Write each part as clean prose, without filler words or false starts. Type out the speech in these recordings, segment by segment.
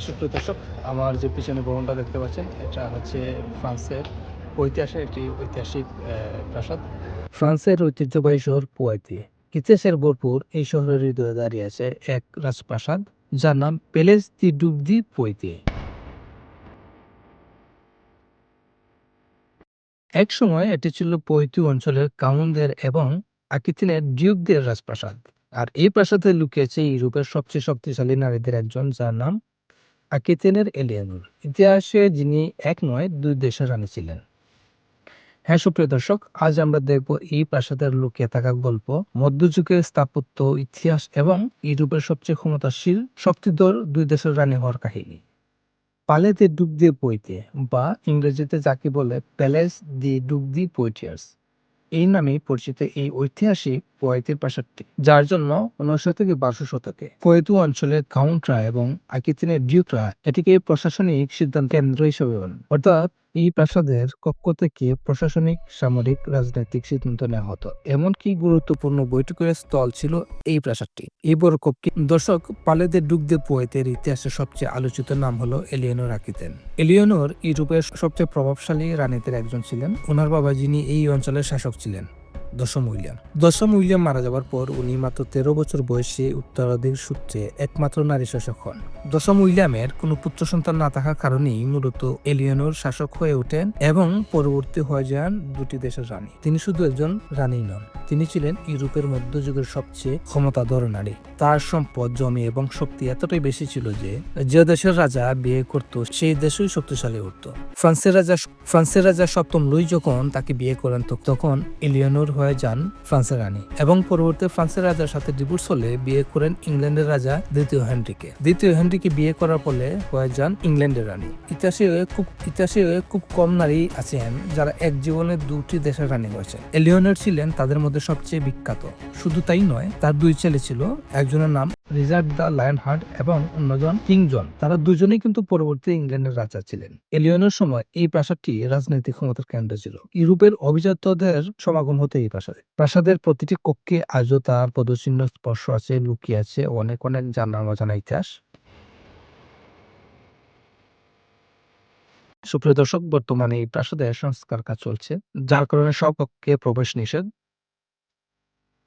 সুপ্রিয় দর্শক, আমার যে পিছনে ভবনটা দেখতে পাচ্ছেন এটা হচ্ছে ফ্রান্সের ঐতিহাসিক প্রাসাদ। ফ্রান্সের ঐতিহ্যবাহী শহর পোয়াতি, ইতিহাসের ভরপুর এই শহরের হৃদয়ে দাঁড়িয়ে আছে এক রাজপ্রাসাদ যার নাম প্যালেস দি ডুক দি পোয়াতি। এক সময় এটি ছিল পোয়াতি অঞ্চলের কাউন্টদের এবং আকিতিনের ডিউকদের রাজপ্রাসাদ। আর এই প্রাসাদে লুকিয়েছে ইউরোপের সবচেয়ে শক্তিশালী নারীদের একজন, যার নাম আকিতেনের এলিয়ানোর। ইতিহাসে যিনি এক নয় দুই দেশের রানী ছিলেন। হ্যাঁ সুপ্রিয় দর্শক, আজ আমরা দেখব এই প্রাসাদের লুকিয়ে থাকা গল্প, মধ্যযুগের স্থাপত্য ইতিহাস এবং ইউরোপের সবচেয়ে ক্ষমতাশীল শক্তিধর দুই দেশের রানী হওয়ার কাহিনী। পালে দি ডুক দি পোইতে বা ইংরেজিতে যাকে বলে প্যালেস দি ডুক দি পোইটিয়ার্স, এই নামেই পরিচিত এই ঐতিহাসিক পোয়াতির প্রাসাদটি, যার জন্য 19 থেকে 12 শতকে পোয়াতু অঞ্চলের কাউন্টরা এবং আকিতিনের ডিউকরা এটিকে প্রশাসনিক সিদ্ধান্ত কেন্দ্র হিসেবে বলেন। অর্থাৎ এই প্রাসাদের কক্ষ থেকে প্রশাসনিক, সামরিক, রাজনৈতিক সিদ্ধান্ত নেওয়া হতো। এমনকি গুরুত্বপূর্ণ বৈঠকের স্থল ছিল এই প্রাসাদটি। এই বড় কক্ষে দর্শক, পালেদের ডুক দি পোয়েতের ইতিহাসের সবচেয়ে আলোচিত নাম হলো এলিয়ানোর আকিতেন। এলিয়ানোর ইউরোপের সবচেয়ে প্রভাবশালী রানীদের একজন ছিলেন। ওনার বাবা, যিনি এই অঞ্চলের শাসক ছিলেন, দশম উইলিয়াম মারা যাওয়ার পর উনি মাত্র 13 বছর বয়সে উত্তরাধিকার সূত্রে একমাত্র নারী শাসক হন। দশম উইলিয়ামের কোনো পুত্র সন্তান না থাকার কারণেই মূলত এলিয়ানোর শাসক হয়ে ওঠেন এবং পরবর্তী হয়ে যান দুটি দেশের রানী। তিনি শুধু একজন রানী নন, তিনি ছিলেন ইউরোপের মধ্যযুগের সবচেয়ে ক্ষমতাধর নারী। তার সম্পদ, জমি এবং শক্তি এতটাই বেশি ছিল যে যে দেশের রাজা বিয়ে করত সেই দেশই শক্তিশালী উঠত। ফ্রান্সের রাজা সপ্তম লুই যখন তাকে বিয়ে করেন তখন এলিয়ানোর হয়ে যান ফ্রান্সের রানী এবং পরবর্তী ফ্রান্সের রাজার সাথে ডিভোর্স হলে বিয়ে করেন ইংল্যান্ডের রাজা দ্বিতীয় হেনরিকে বিয়ে করার ফলে হয়ে যান ইংল্যান্ডের রানী। ইতিহাসে খুব কম নারী আছেন যারা এক জীবনে দুটি দেশের রানী হয়েছে। এলিয়ানোর ছিলেন তাদের মধ্যে সবচেয়ে বিখ্যাত। শুধু তাই নয়, তার দুই ছেলে ছিল, একজনের নাম রিচার্ড দ্য লায়ন হার্ট এবং অন্যজন কিং জন। তারা দুজনেই কিন্তু পরবর্তী ইংল্যান্ডের রাজা ছিলেন। এলিয়ানোর সময় এই প্রাসাদটি রাজনৈতিক ক্ষমতার কেন্দ্র ছিল। ইউরোপের অভিজাতদের সমাগম হতে এই প্রাসাদের প্রতিটি কক্ষে আজও তার পদচিহ্ন স্পর্শ আছে, লুকিয়ে আছে অনেক অনেক জানা অজানা ইতিহাস। সুপ্রিয় দর্শক, বর্তমানে এই প্রাসাদের সংস্কার কাজ চলছে, যার কারণে সব কক্ষে প্রবেশ নিষেধ।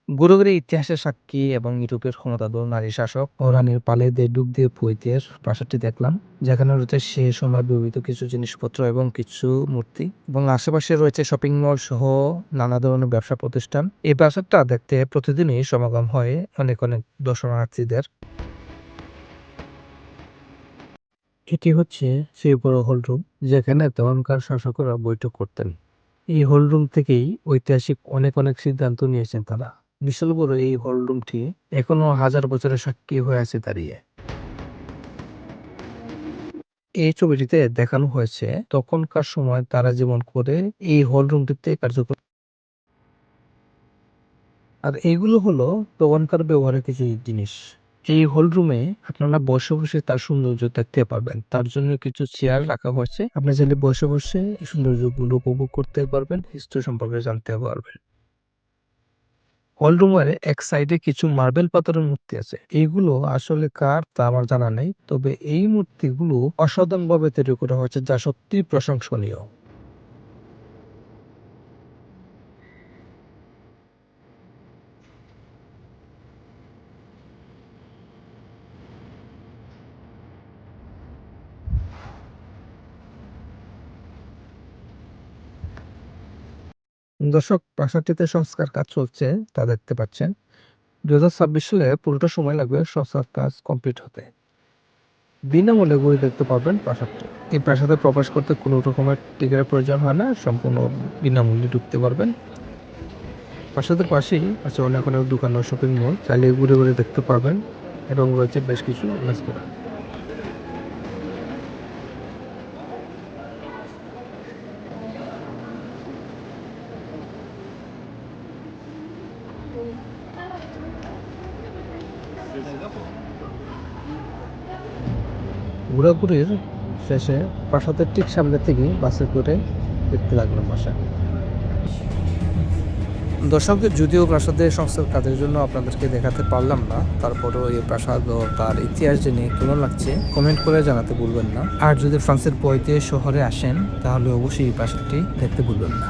গুরুগের ইতিহাসের সাক্ষী এবং ইউরোপের ক্ষমতাধর নারী শাসক ও রানীর পালে দে ডুক দিয়ে পোয়েতের প্রাসাদটি দেখলাম, যেখানে রয়েছে সে সময় ব্যবহৃত কিছু জিনিসপত্র এবং কিছু মূর্তি, এবং আশেপাশে রয়েছে শপিং মল সহ নানা ধরনের ব্যবসা প্রতিষ্ঠান। এই প্রাসাদটা দেখতে প্রতিদিনই সমাগম হয় অনেক অনেক দর্শনার্থীদের। এটি হচ্ছে সেই বড় হল রুম যেখানে তখনকার শাসকরা বৈঠক করতেন। এই হল রুম থেকেই ঐতিহাসিক অনেক অনেক সিদ্ধান্ত নিয়েছেন তারা। বিশাল বড় এই হল রুমটি এখনো হাজার বছরের সাক্ষী হয়ে আছে দাঁড়িয়ে। এই ছবিটিতে দেখানো হয়েছে তখনকার সময় তারা যেমন করে এই হল রুমটিতে কার্যকর। আর এইগুলো হলো তখনকার ব্যবহারের কিছু জিনিস। এই হল রুমে আপনারা বসে বসে তার সৌন্দর্য দেখতে পারবেন। তার জন্য কিছু চেয়ার রাখা হয়েছে, আপনি চাইলে বসে বসে এই সৌন্দর্যগুলো উপভোগ করতে পারবেন, হিস্ট্রি সম্পর্কে জানতে পারবেন। হল রুমের এক সাইডে কিছু মার্বেল পাথরের মূর্তি আছে। এইগুলো আসলে কার তা আমার জানা নেই, তবে এই মূর্তিগুলো অসাধারণ ভাবে তৈরি করা হয়েছে, যা সত্যি প্রশংসনীয়। দর্শক, প্রাসাদটিতে সংস্কার কাজ চলছে, তা দেখতে পাচ্ছেন। 2026 সালে পুরোটা সময় লাগবে সংস্কার কাজ কমপ্লিট হতে। বিনামূল্যে ঘুরে দেখতে পারবেন প্রাসাদটি। এই প্রাসাদে প্রবেশ করতে কোনো রকমের টিকিটের প্রয়োজন হয় না, সম্পূর্ণ বিনামূল্যে ঢুকতে পারবেন। প্রাসাদের পাশেই আছে অনেক অনেক দোকান ও শপিং মল, চাইলে ঘুরে ঘুরে দেখতে পারবেন, এবং রয়েছে বেশ কিছু রেস্তোরাঁ। ঘোরাঘুরির শেষে প্রাসাদের ঠিক সামনে থেকে বাসে করে দেখতে লাগলাম বাসা। দর্শক, যদিও প্রাসাদের সংস্কার কাজের জন্য আপনাদেরকে দেখাতে পারলাম না, তারপরেও এই প্রাসাদ ও তার ইতিহাস জেনে কেমন লাগছে কমেন্ট করে জানাতে ভুলবেন না। আর যদি ফ্রান্সের পয়তে শহরে আসেন তাহলে অবশ্যই এই প্রাসাদটি দেখতে ভুলবেন না।